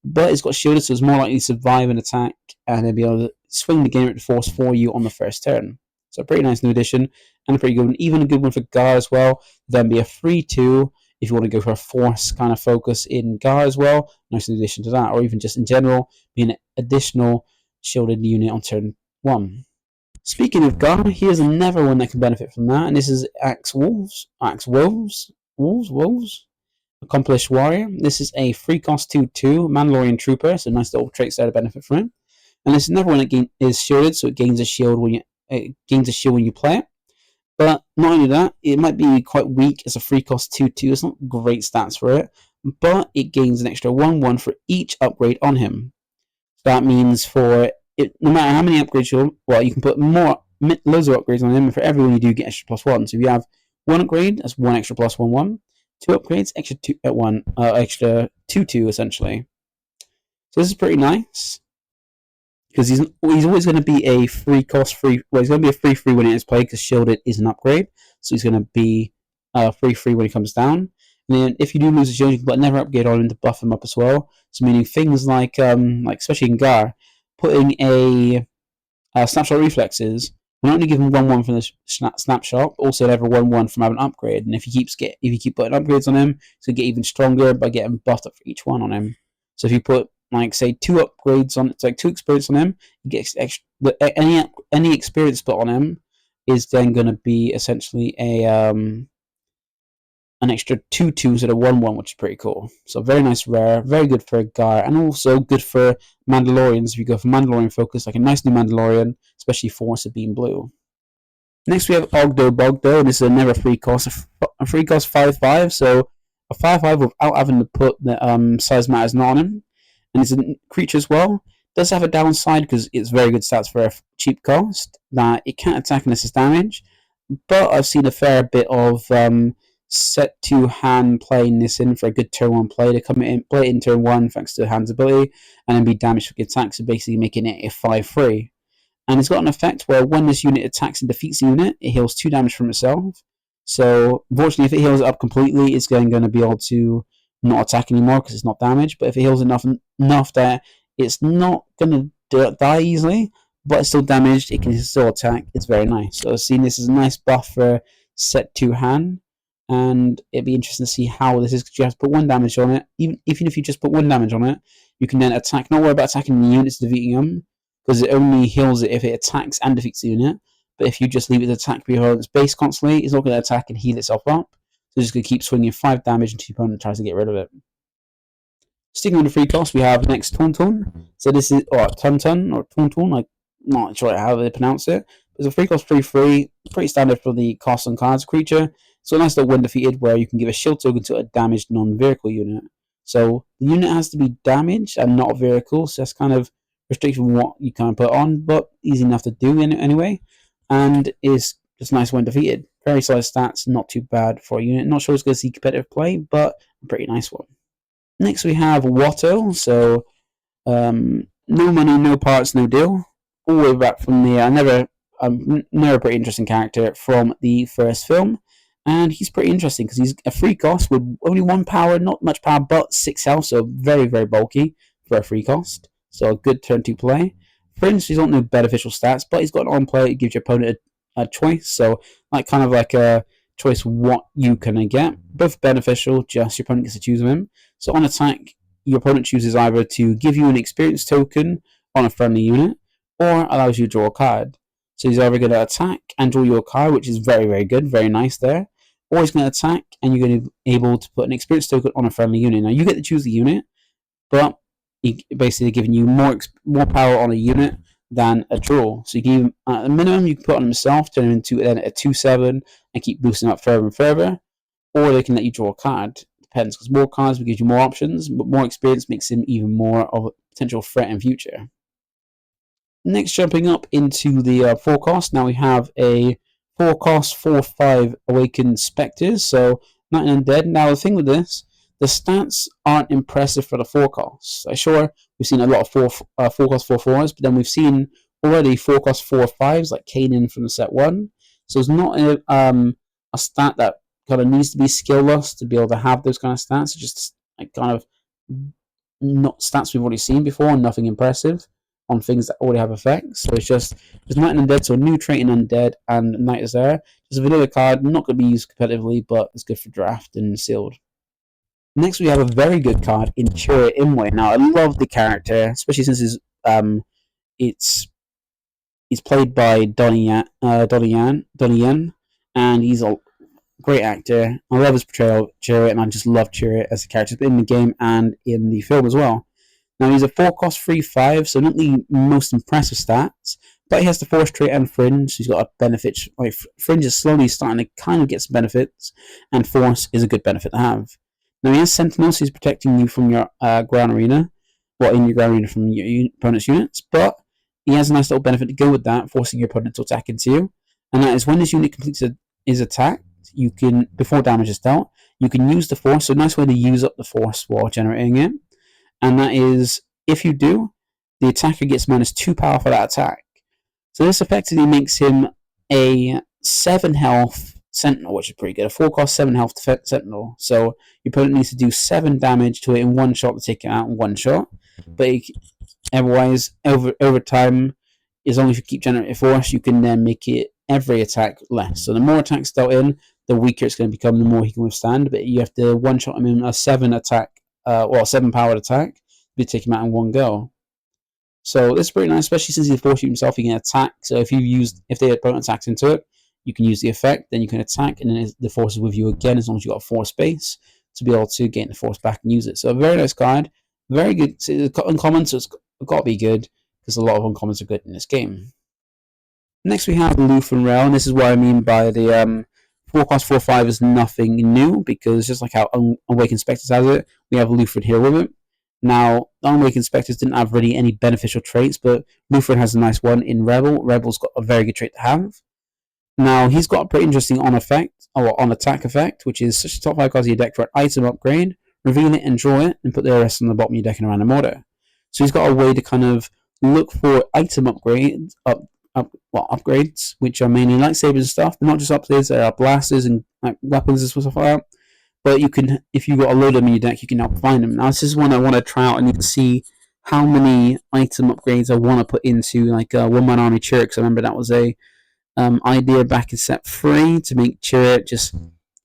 S2: But it's got shielded, so it's more likely to survive an attack and then be able to swing the game at the Force for you on the first turn. So a pretty nice new addition, and a pretty good one. Even a good one for Gar as well. Then be a 3/2 if you want to go for a Force kind of focus in Gar as well. Nice addition to that, or even just in general, be an additional shielded unit on turn 1. Speaking of Gar, here's another one that can benefit from that, and this is Axe Wolves. Accomplished Warrior. This is a free cost 2/2 Mandalorian Trooper, so nice little traits there to benefit from it. And this is another one that is shielded, so it gains a shield when you play it. But not only that, it might be quite weak as a free cost 2/2. It's not great stats for it, but it gains an extra 1/1 for each upgrade on him. So that means for it, no matter how many upgrades you can put loads of upgrades on him, and for everyone you do get extra +1. So if you have one upgrade, that's one extra +1/1. Two upgrades, extra two at one, extra 2/2 essentially. So this is pretty nice because he's always going to be a free cost free. Well, he's going to be a free when it is played because shielded is an upgrade, so he's going to be free when he comes down. And then if you do lose a shield, you can put another upgrade on him to buff him up as well. So meaning things like especially in Gar, putting a snapshot reflexes will not only give him 1/1 from the snapshot, also another 1/1 from having an upgrade. And if you keep putting upgrades on him, he'll get even stronger by getting buffed up for each one on him. So if you put say 2 upgrades on, it's like 2 experience on him, you get extra. Any experience put on him is then going to be essentially an extra 2/2 instead of 1/1, which is pretty cool. So very nice rare, very good for a Gar, and also good for Mandalorians if you go for Mandalorian focus, like a nice new Mandalorian, especially for Sabine Blue. Next we have Ogdo Bogdo, and this is another free cost, a free cost 5/5, so a 5/5 without having to put the size matters not on him, and it's a creature as well. It does have a downside because it's very good stats for a cheap cost, that it can't attack unless it's damaged, but I've seen a fair bit of set to hand playing this in for a good turn 1 play to come in, play it in turn 1 thanks to hand's ability, and then be damaged for good attacks, so basically making it a 5/3. And it's got an effect where when this unit attacks and defeats the unit, it heals 2 damage from itself. So unfortunately, if it heals it up completely, it's going to be able to not attack anymore because it's not damaged. But if it heals enough that it's not going to die easily, but it's still damaged, it can still attack. It's very nice. So I've seen this as a nice buff for set 2 hand. And it'd be interesting to see how this is, because you have to put 1 damage on it. Even if you just put 1 damage on it, you can then attack. Not worry about attacking the units, defeating them, because it only heals it if it attacks and defeats the unit. But if you just leave it to attack your opponent's base constantly, it's not going to attack and heal itself up. So it's just going to keep swinging 5 damage until your opponent tries to get rid of it. Sticking with the free cost, we have next Tonton. So this is Tonton or Tonton, I'm not sure how they pronounce it. It's a free cost 3/3, pretty standard for the cost on cards creature. So a nice little when defeated where you can give a shield token to a damaged non-vehicle unit. So the unit has to be damaged and not a vehicle, so that's kind of restricted from what you can put on, but easy enough to do anyway. And is just nice when defeated. Very solid stats, not too bad for a unit. Not sure it's going to see competitive play, but a pretty nice one. Next we have Watto, so no money, no parts, no deal. All the way back from the another pretty interesting character from the first film. And he's pretty interesting because he's a free cost with only 1 power, not much power, but 6 health, so very, very bulky for a free cost. So a good turn 2 play. Fringe, he's not no beneficial stats, but he's got an on play, it gives your opponent a choice. So kind of like a choice what you can get. Both beneficial, just your opponent gets to choose them. So on attack, your opponent chooses either to give you an experience token on a friendly unit, or allows you to draw a card. So he's either going to attack and draw your card, which is very, very good, very nice there, or he's going to attack and you're going to be able to put an experience token on a friendly unit. Now you get to choose the unit, but he's basically giving you more power on a unit than a draw. So you can at the minimum you can put on himself, turn him into then a 2/7 and keep boosting up further and further, or they can let you draw a card. Depends, because more cards will give you more options, but more experience makes him even more of a potential threat in future. Next, jumping up into the 4 cost, now we have a 4 cost 4/5 Awakened Spectres, so Night and Undead. Now the thing with this, the stats aren't impressive for the 4 costs. Sure, we've seen a lot of 4 cost 4/4s, but then we've seen already 4 cost 4/5s like Kanan from the set 1. So it's not a stat that kind of needs to be skill-less to be able to have those kind of stats. It's just like kind of not stats we've already seen before and nothing impressive on things that already have effects. So it's Night and Undead, so a new trait in Undead, and Night is there. Just a vanilla card, not going to be used competitively, but it's good for draft and sealed. Next, we have a very good card in Chura Imwe. Now, I love the character, especially since it's played by Donnie Yen, and he's great actor. I love his portrayal of Chirrut, and I just love Chirrut as a character in the game and in the film as well. Now he's a 4-cost 3/5, so not the most impressive stats, but he has the Force trait and Fringe. So he's got a benefit. Like Fringe is slowly starting to kind of get some benefits, and Force is a good benefit to have. Now he has Sentinel, so he's protecting you from your ground arena, in your ground arena from your opponent's units, but he has a nice little benefit to go with that, forcing your opponent to attack into you. And that is when this unit completes his attack, you can, before damage is dealt, you can use the Force. So a nice way to use up the Force while generating it. And that is, if you do, the attacker gets -2 power for that attack. So this effectively makes him a 7 health Sentinel, which is pretty good. A 4-cost 7 health Sentinel. So your opponent needs to do 7 damage to it in one shot to take it out in one shot. But otherwise, over time, as long as you keep generating Force, you can then make it every attack less. So the more attacks dealt in, the weaker it's going to become, the more he can withstand. But you have to one-shot him in a 7 attack, 7 powered attack, to take him out in one go. So this is pretty nice, especially since he's force himself, he can attack. So if the opponent attacks into it, you can use the effect, then you can attack, and then the Force is with you again as long as you've got a Force base to be able to gain the Force back and use it. So a very nice card, very good. It's uncommon, so it's got to be good, because a lot of uncommons are good in this game. Next we have Loof and Rel, and this is what I mean by the 4-cost 4/5 is nothing new, because just like how Awakened Spectres has it, we have Lufred here with it. Now, Awakened Spectres didn't have really any beneficial traits, but Lufred has a nice one in Rebel. Rebel's got a very good trait to have. Now, he's got a pretty interesting on attack effect, which is such a top 5 card of your deck for an item upgrade, reveal it and draw it, and put the rest on the bottom of your deck in a random order. So he's got a way to kind of look for item upgrades, upgrades, which are mainly lightsabers and stuff, but not just upgrades, there are blasters and weapons and stuff like that. But you can, if you've got a load of them in your deck, you can help find them. Now, this is one I want to try out and you can see how many item upgrades I want to put into like one-man army Chirrut, because I remember that was a idea back in set 3 to make Chirrut just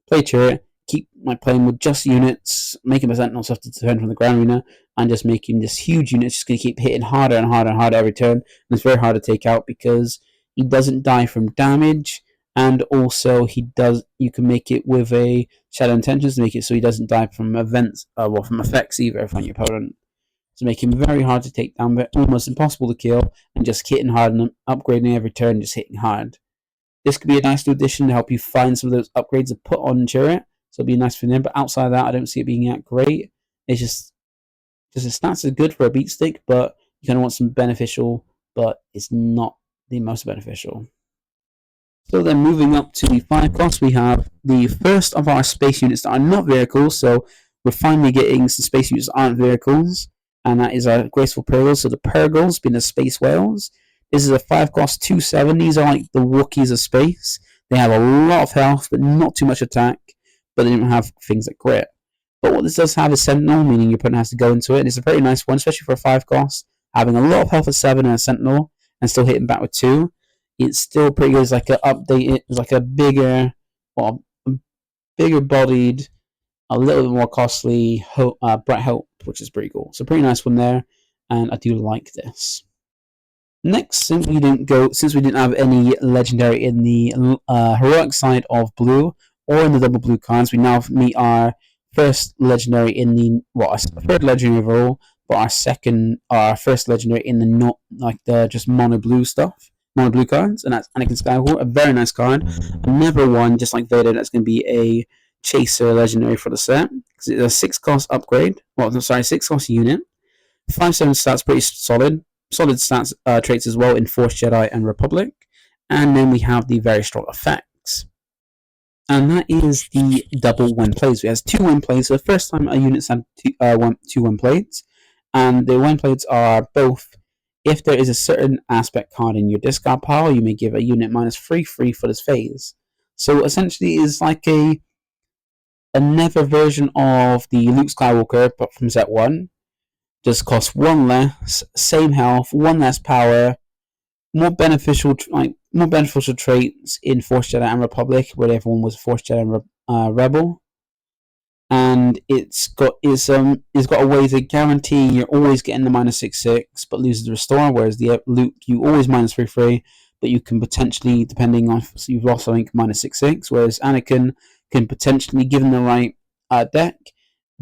S2: play Chirrut, keep playing with just units, make him a Sentinel stuff to defend from the ground arena, and just make him this huge unit. It's just going to keep hitting harder and harder and harder every turn, and it's very hard to take out because he doesn't die from damage, and also you can make it with a Shadow Intentions to make it so he doesn't die from events, from effects either from your opponent. To make him very hard to take down, but almost impossible to kill, and just hitting hard and upgrading every turn, just hitting hard. This could be a nice new addition to help you find some of those upgrades to put on Chirrut, so it'll be nice for him. But outside of that, I don't see it being that great. It's just the stats are good for a beat stick, but you kind of want some beneficial, but it's not the most beneficial. So then moving up to the 5-cost, we have the first of our space units that are not vehicles. So we're finally getting some space units that aren't vehicles, and that is our Graceful Purrgils. So the Purrgils being the Space Whales. This is a 5-cost 2/7. These are like the Wookiees of space. They have a lot of health, but not too much attack, but they don't have things like grit. But what this does have is Sentinel, meaning your opponent has to go into it. And it's a very nice one, especially for a 5-cost. Having a lot of health at 7 and a Sentinel, and still hitting back with 2. It's still pretty good. It's like an update. It's like a bigger bodied, a little bit more costly Bright Hope, which is pretty cool. So pretty nice one there, and I do like this. Next, since we didn't have any legendary in the heroic side of blue or in the double blue cards, we now meet our first legendary in the third legendary overall, but our first legendary in the not like the just mono blue cards, and that's Anakin Skywalker, a very nice card. Another one, just like Vader, that's going to be a chaser legendary for the set, because it's a 6-cost upgrade. 6-cost unit. 5/7 stats, pretty solid. Solid stats traits as well in Force Jedi and Republic. And then we have the very strong effects. And that is the double win plays. It has 2 win plays. So the first time a unit's had 2 win plays. And the win plays are both, if there is a certain aspect card in your discard pile, you may give a unit -3/3 for this phase. So essentially it's like another version of the Luke Skywalker, but from set 1. Just costs 1 less, same health, 1 less power, more beneficial traits in Force Jedi and Republic, where everyone was Force Jedi and Rebel. And it's got a way to guarantee you're always getting the -6/6, but loses the Restore, whereas the Luke you always -3/3, but you can potentially, depending on, so you've lost something -6/6, whereas Anakin can potentially, given the right deck,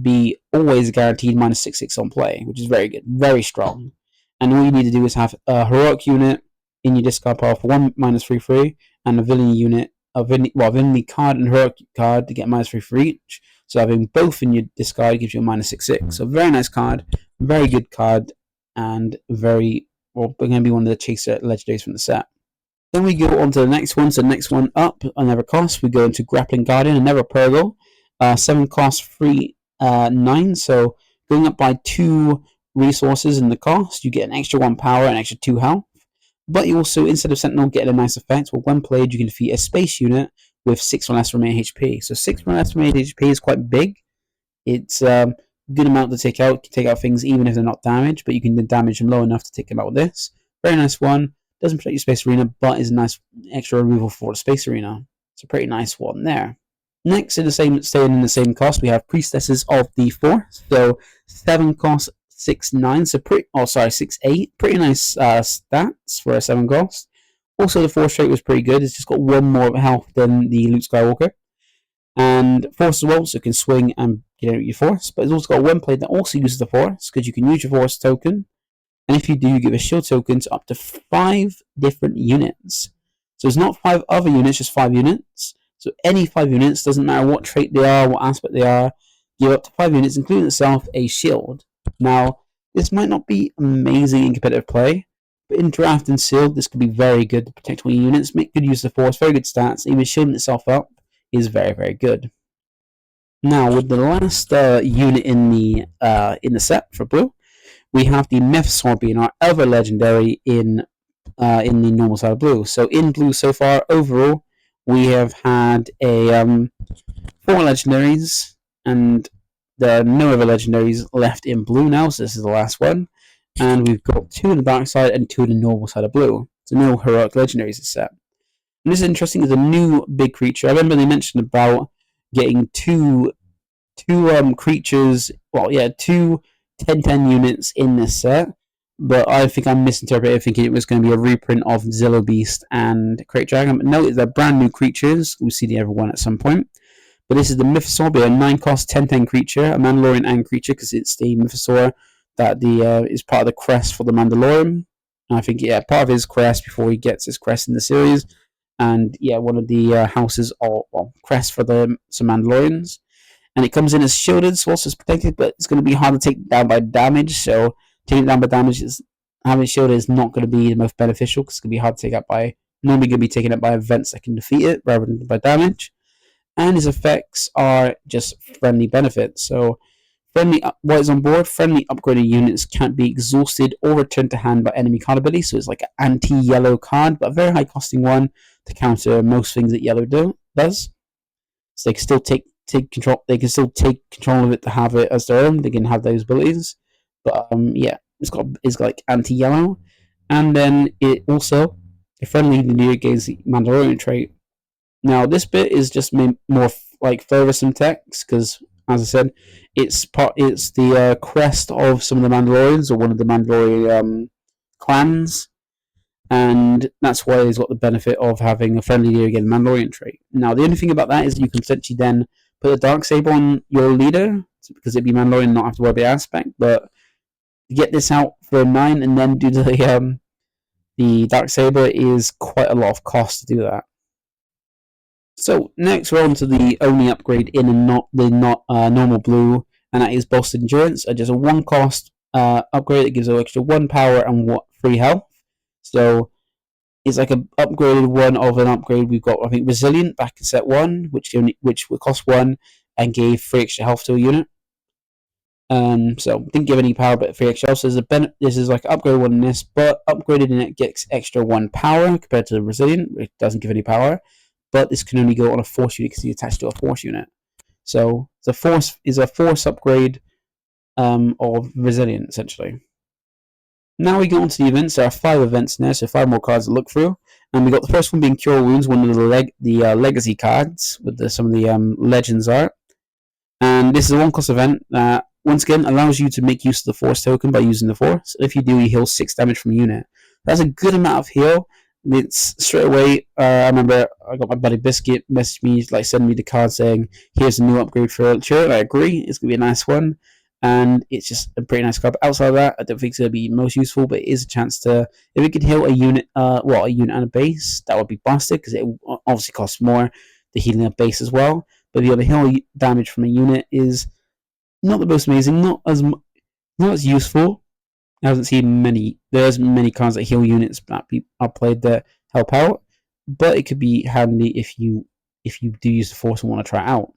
S2: be always guaranteed -6/6 on play, which is very good, very strong. And all you need to do is have a heroic unit in your discard pile for 1 -3/3, and a villainy unit, villainy card and heroic card to get -3 for each. So having both in your discard gives you a -6/6. So very nice card, very good card, and very well. Going to be one of the chaser legendaries from the set. Then we go on to the next one. So the next one up, another cost. We go into Grappling Guardian, another Purgle. 7 cost, 3 9. So going up by 2 resources in the cost, you get an extra 1 power and extra 2 health. But you also, instead of Sentinel, get a nice effect. Well, when played, you can defeat a space unit with 6 or less remaining HP. So 6 or less remaining HP is quite big. It's a good amount to take out. You can take out things even if they're not damaged, but you can damage them low enough to take them out with this. Very nice one. Doesn't protect your Space Arena, but is a nice extra removal for the Space Arena. It's a pretty nice one there. Next, staying in the same cost, we have Priestesses of the Force. So 7 cost, 6 9. So 6 8. Pretty nice stats for a 7 cost. Also, the Force trait was pretty good. It's just got 1 more health than the Luke Skywalker. And Force as well, so it can swing and get out your Force. But it's also got one plate that also uses the Force, because you can use your Force token. And if you do, you give a shield token to up to 5 different units. So it's not 5 other units, just 5 units. So any 5 units, doesn't matter what trait they are, what aspect they are, give up to 5 units, including itself, a shield. Now, this might not be amazing in competitive play, but in draft and sealed, this could be very good to protect all your units, make good use of the Force, very good stats, even shielding itself up is very, very good. Now, with the last unit in the set for blue, we have the Mythosaur, our other legendary in the normal side of blue. So in blue so far, overall, we have had a 4 legendaries, and there are no other legendaries left in blue now, so this is the last one. And we've got 2 in the dark side and 2 in the normal side of blue. So no heroic legendaries is set. And this is interesting, there's a new big creature. I remember they mentioned about getting two creatures, two 10/10 units in this set, but I think I misinterpreted, thinking it was going to be a reprint of Zillow Beast and Crate Dragon. But no, they're brand new creatures. We'll see the other one at some point. But this is the Mythosaur, a 9 cost 10/10 creature, a Mandalorian and creature, because it's the Mythosaur that is part of the crest for the Mandalorian. And I think, part of his crest before he gets his crest in the series. And one of the houses or crests for some Mandalorians. And it comes in as shielded, so also it's protected, but it's going to be hard to take down by damage. So taking it down by damage having it shielded is not going to be the most beneficial, because it's going to be hard to take out by, normally going to be taken out by events that can defeat it rather than by damage. And his effects are just friendly benefits. So what is on board, friendly upgraded units can't be exhausted or returned to hand by enemy card ability. So it's like an anti-yellow card, but a very high costing one to counter most things that yellow does. So they can still take control. They can still take control of it to have it as their own. They can have those abilities, but it's got like anti-yellow, and then it also a friendly unit against the Mandalorian trait. Now this bit is just more like further some text, because as I said, it's the crest of some of the Mandalorians, or one of the Mandalorian clans. And that's why he's got the benefit of having a friendly leader against Mandalorian trait. Now, the only thing about that is you can potentially then put a Darksaber on your leader, because it'd be Mandalorian and not have to worry about aspect. But to get this out for 9 and then do the Darksaber is quite a lot of cost to do that. So next we're on to the only upgrade in the normal blue, and that is Bolstered Endurance. Just a 1 cost upgrade that gives an extra 1 power and 3 health. So it's like an upgraded one of an upgrade. We've got, I think, Resilient back in set 1, which would cost 1 and gave 3 extra health to a unit. So didn't give any power, but 3 extra health. So this is like upgraded one in this, but upgraded in it gets extra 1 power compared to the Resilient, which doesn't give any power. But this can only go on a Force unit because it's attached to a Force unit. So the Force is a Force upgrade of Resilient, essentially. Now we go on to the events. There are 5 events in there, so 5 more cards to look through. And we got the first one being Cure Wounds, one of the legacy cards with some of the Legends art. And this is a 1 cost event that once again allows you to make use of the Force token by using the Force. If you do, you heal 6 damage from a unit. That's a good amount of heal, it's straight away. I remember I got my buddy Biscuit message me, like send me the card saying, "Here's a new upgrade for Ultra." And I agree, it's gonna be a nice one, and it's just a pretty nice card. But outside of that, I don't think it's gonna be most useful, but it is a chance to, if it could heal a unit, a unit and a base, that would be busted because it obviously costs more to healing a base as well. But the other heal damage from a unit is not the most amazing, not as useful. I haven't seen many. There's many cards that heal units that are played that help out, but it could be handy if you do use the force and want to try it out.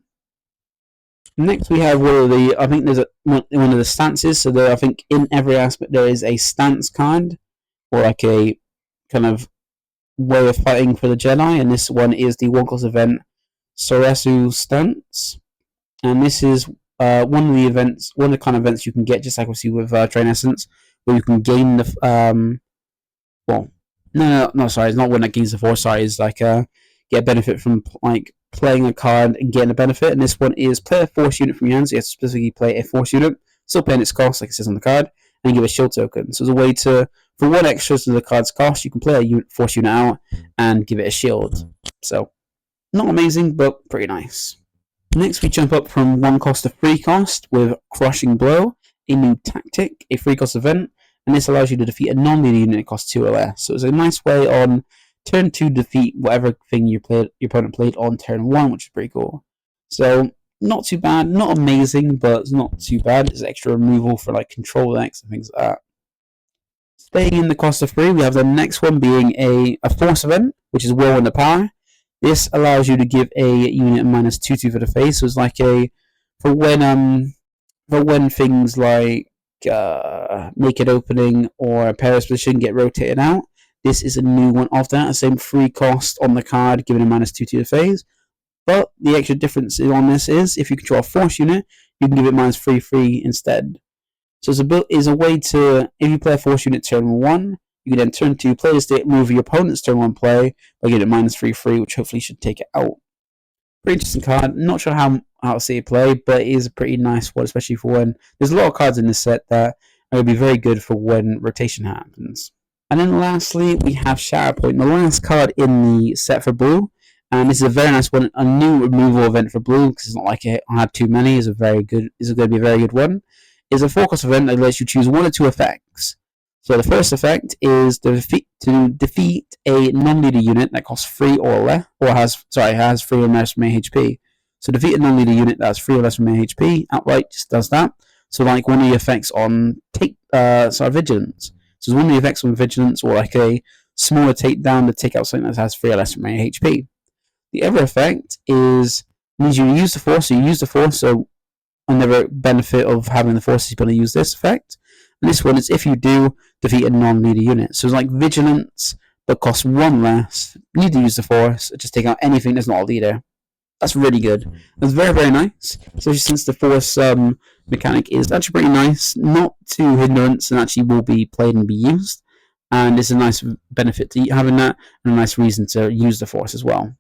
S2: Next, we have one of the. I think there's one of the stances. So I think in every aspect there is a stance card, or like a kind of way of fighting for the Jedi, and this one is the one-cost event Soresu stance, and this is one of the events, one of the kind of events you can get, just like we see with Train Essence, where you can gain the sorry, it's not one that gains the force. Sorry, it's like get a benefit from like playing a card and getting a benefit. And this one is play a force unit from your hands. So you have to specifically play a force unit, still paying its cost like it says on the card, and you give a shield token. So it's a way to, for one extra to the card's cost, you can play a force unit out and give it a shield. So not amazing, but pretty nice. Next, we jump up from 1 cost to 3 cost with Crushing Blow, a new tactic, a 3 cost event, and this allows you to defeat a non-leader unit that costs 2 or less. So it's a nice way on turn 2 to defeat whatever thing your opponent played on turn 1, which is pretty cool. So not too bad, not amazing, but it's not too bad. It's extra removal for like control decks and things like that. Staying in the cost of 3, we have the next one being a force event, which is Will and the Power. This allows you to give a unit a -2/2 for the face. So it's like for when things like make an opening or a Paris position get rotated out. This is a new one of that. The same 3 cost on the card, giving a -2/2 to the phase. But the extra difference on this is if you control a force unit, you can give it -3/3 instead. So it's a way to, if you play a force unit turn 1, you can then turn 2, play the state, move your opponent's turn 1 play by giving it -3/3, which hopefully should take it out. Pretty interesting card. Not sure how to see it play, but it is a pretty nice one, especially for when there's a lot of cards in this set that are going to be very good for when rotation happens. And then lastly, we have Shatterpoint, the last card in the set for blue. And this is a very nice one, a new removal event for blue, because it's not like I had too many. It's going to be a very good one. It's a 4-cost event that lets you choose 1 or 2 effects. So the first effect is to defeat a non-leader unit that costs 3 or less, or has 3 or less from HP. So defeat a non-leader unit that has 3 or less from HP outright, just does that. So like one of the effects on Vigilance. So one of the effects on Vigilance, or like a smaller takedown to take out something that has 3 or less from HP. The other effect means you use the force. So you use the force. So another benefit of having the force is you're going to use this effect. And this one is if you do defeat a non-leader unit. So it's like Vigilance, but costs 1 less. You need to use the force, just take out anything that's not a leader. That's really good. That's very, very nice. Especially since the force mechanic is actually pretty nice. Not too hindrance and actually will be played and be used. And it's a nice benefit to having that, and a nice reason to use the force as well.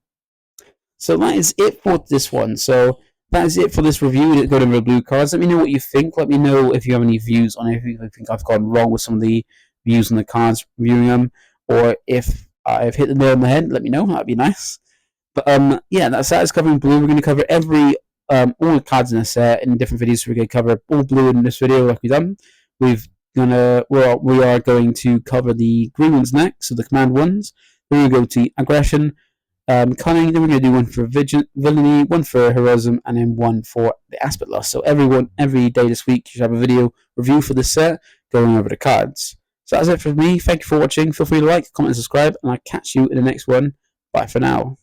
S2: So that is it for this one. So that is it for this review. Go to the blue cards. Let me know what you think. Let me know if you have any views on anything. If you think I've gone wrong with some of the views on the cards, reviewing them, or if I've hit the nail on the head. Let me know. That'd be nice. But yeah, that set is covering blue. We're going to cover all the cards in the set in different videos. So we're going to cover all blue in this video, like we've done. We are going to cover the green ones next, so the command ones. Then we're going to go to aggression. Cunning, then we're going to do one for Villainy, one for Heroism, and then one for the Aspect Loss. So every day this week, you should have a video review for this set, going over the cards. So that's it for me. Thank you for watching. Feel free to like, comment, and subscribe, and I'll catch you in the next one. Bye for now.